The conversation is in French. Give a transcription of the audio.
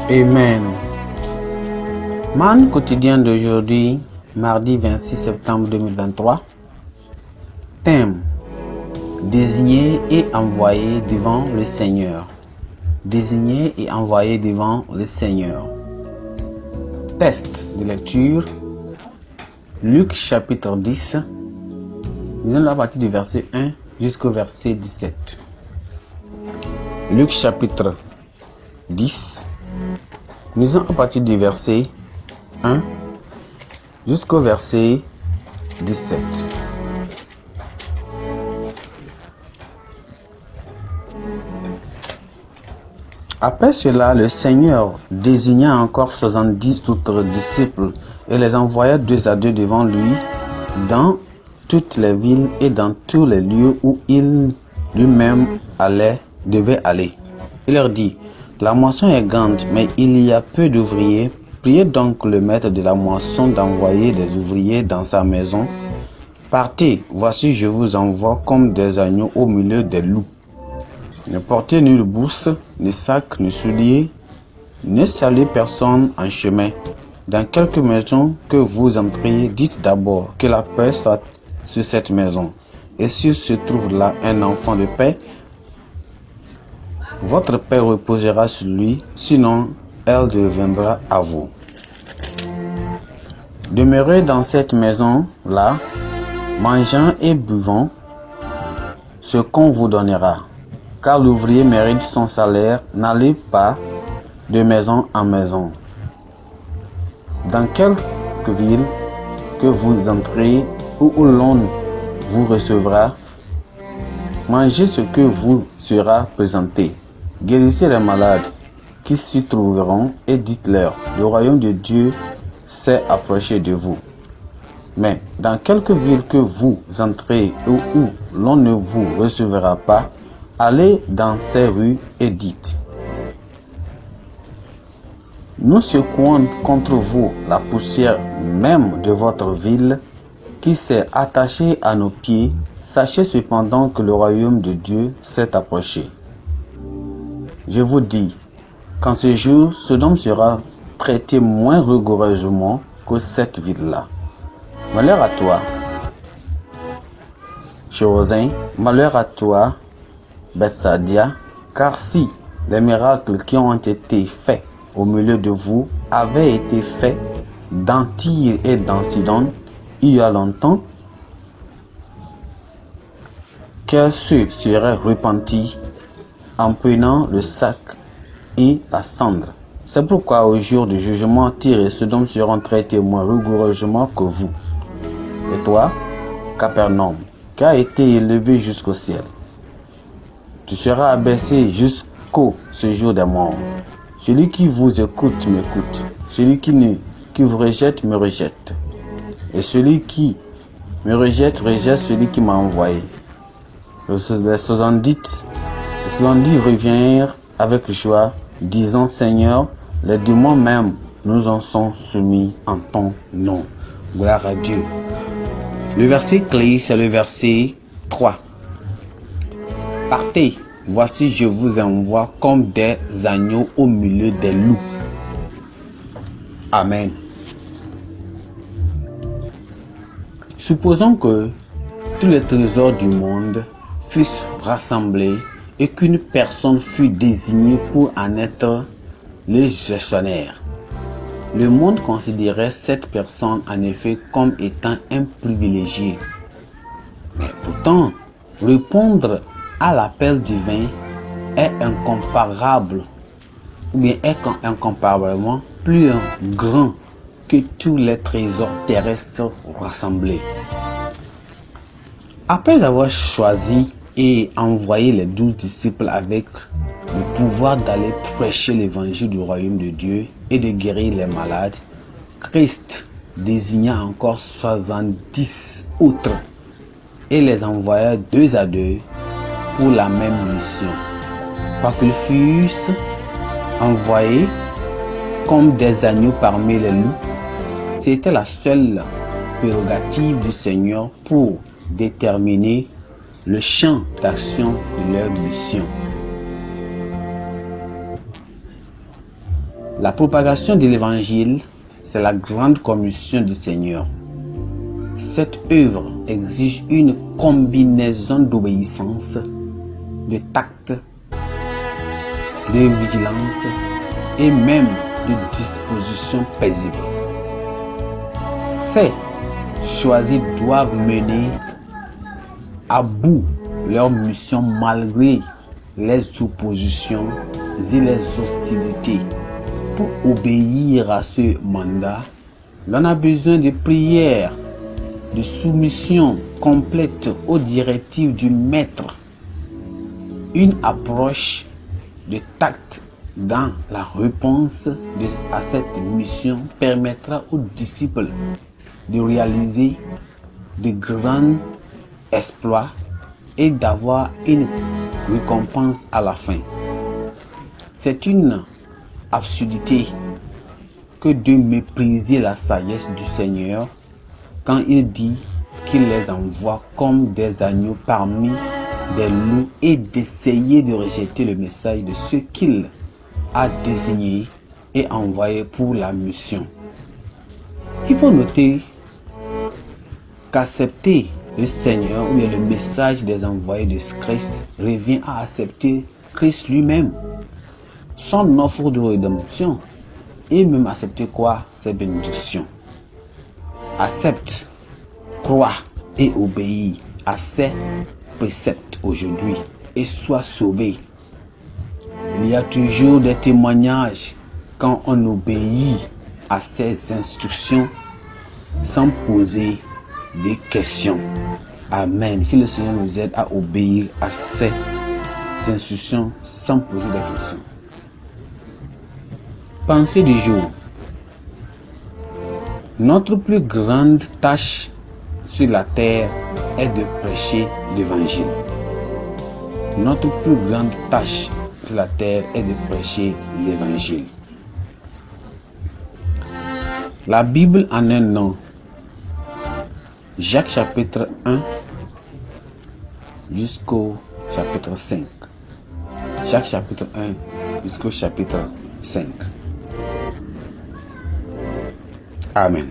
Amen. Man quotidien d'aujourd'hui, mardi 26 septembre 2023. Thème: désigner et envoyer devant le Seigneur. Désigner et envoyer devant le Seigneur. Texte de lecture: Luc chapitre 10. Nous allons à partir du verset 1 jusqu'au verset 17. Luc chapitre 10. Nous allons à partir du verset 1 jusqu'au verset 17. Après cela, le Seigneur désigna encore 70 autres disciples et les envoya 2 à 2 devant lui dans toutes les villes et dans tous les lieux où il lui-même devait aller. Il leur dit: la moisson est grande, mais il y a peu d'ouvriers. Priez donc le maître de la moisson d'envoyer des ouvriers dans sa maison. Partez, voici je vous envoie comme des agneaux au milieu des loups. Ne portez nulle bourse, ni sac, ni souliers, ne saluez personne en chemin. Dans quelque maison que vous entriez, dites d'abord que la paix soit sur cette maison. Et s'il se trouve là un enfant de paix, votre paix reposera sur lui, sinon elle reviendra à vous. Demeurez dans cette maison-là, mangeant et buvant ce qu'on vous donnera, car l'ouvrier mérite son salaire. N'allez pas de maison en maison. Dans quelque ville que vous entrez ou où l'on vous recevra, mangez ce que vous sera présenté. Guérissez les malades qui s'y trouveront et dites-leur: le royaume de Dieu s'est approché de vous. Mais dans quelque ville que vous entrez ou où l'on ne vous recevra pas, allez dans ces rues et dites: nous secouons contre vous la poussière même de votre ville qui s'est attachée à nos pieds. Sachez cependant que le royaume de Dieu s'est approché. Je vous dis qu'en ce jour, Sodome sera traité moins rigoureusement que cette ville-là. Malheur à toi, Chorazin, malheur à toi, Bethsaïda, car si les miracles qui ont été faits au milieu de vous avaient été faits dans Tyr et dans Sidon il y a longtemps, qu'elles se seraient repenties en prenant le sac et la cendre. C'est pourquoi au jour du jugement, Tyr et Sodome seront traités moins rigoureusement que vous. Et toi, Capernaum, qui a été élevé jusqu'au ciel, tu seras abaissé jusqu'au séjour des morts. Celui qui vous écoute m'écoute, celui qui vous rejette me rejette, et celui qui me rejette rejette celui qui m'a envoyé. Les 70 revinrent avec joie, disant: Seigneur, les démons même nous en sont soumis en ton nom. Gloire à Dieu. Le verset clé, c'est le verset 3. Partez, voici je vous envoie comme des agneaux au milieu des loups. Amen. Supposons que tous les trésors du monde fussent rassemblés et qu'une personne fût désignée pour en être le gestionnaire. Le monde considérait cette personne en effet comme étant un privilégié. Mais pourtant, répondre à l'appel divin est incomparablement plus grand que tous les trésors terrestres rassemblés. Après avoir choisi et envoyé les 12 disciples avec le pouvoir d'aller prêcher l'évangile du royaume de Dieu et de guérir les malades, Christ désigna encore 70 autres et les envoya 2 à 2 pour la même mission. Quoiqu'ils fussent envoyés comme des agneaux parmi les loups, c'était la seule prérogative du Seigneur pour déterminer le champ d'action de leur mission. La propagation de l'évangile, c'est la grande commission du Seigneur. Cette œuvre exige une combinaison d'obéissance, de tact, de vigilance et même de disposition paisible. Ces choisis doivent mener à bout leur mission malgré les oppositions et les hostilités. Pour obéir à ce mandat, l'on a besoin de prière, de soumission complète aux directives du maître, une approche de tact dans la réponse à cette mission permettra aux disciples de réaliser de grands exploits et d'avoir une récompense à la fin. C'est une absurdité que de mépriser la sagesse du Seigneur quand il dit qu'il les envoie comme des agneaux parmi des loups et d'essayer de rejeter le message de ceux qu'il a désignés et envoyés pour la mission. Il faut noter qu'accepter le Seigneur ou le message des envoyés de Christ revient à accepter Christ lui-même, son offre de rédemption et même accepter quoi? Ses bénédictions. Accepte, crois et obéis à ses préceptes aujourd'hui et sois sauvé. Il y a toujours des témoignages quand on obéit à ses instructions sans poser des questions. Amen. Que le Seigneur nous aide à obéir à ses instructions sans poser des questions. Pensée du jour. Notre plus grande tâche sur la terre est de prêcher l'évangile. Notre plus grande tâche sur la terre est de prêcher l'évangile. La Bible en un nom. Jacques chapitre 1 jusqu'au chapitre 5. Jacques chapitre 1 jusqu'au chapitre 5. Amen.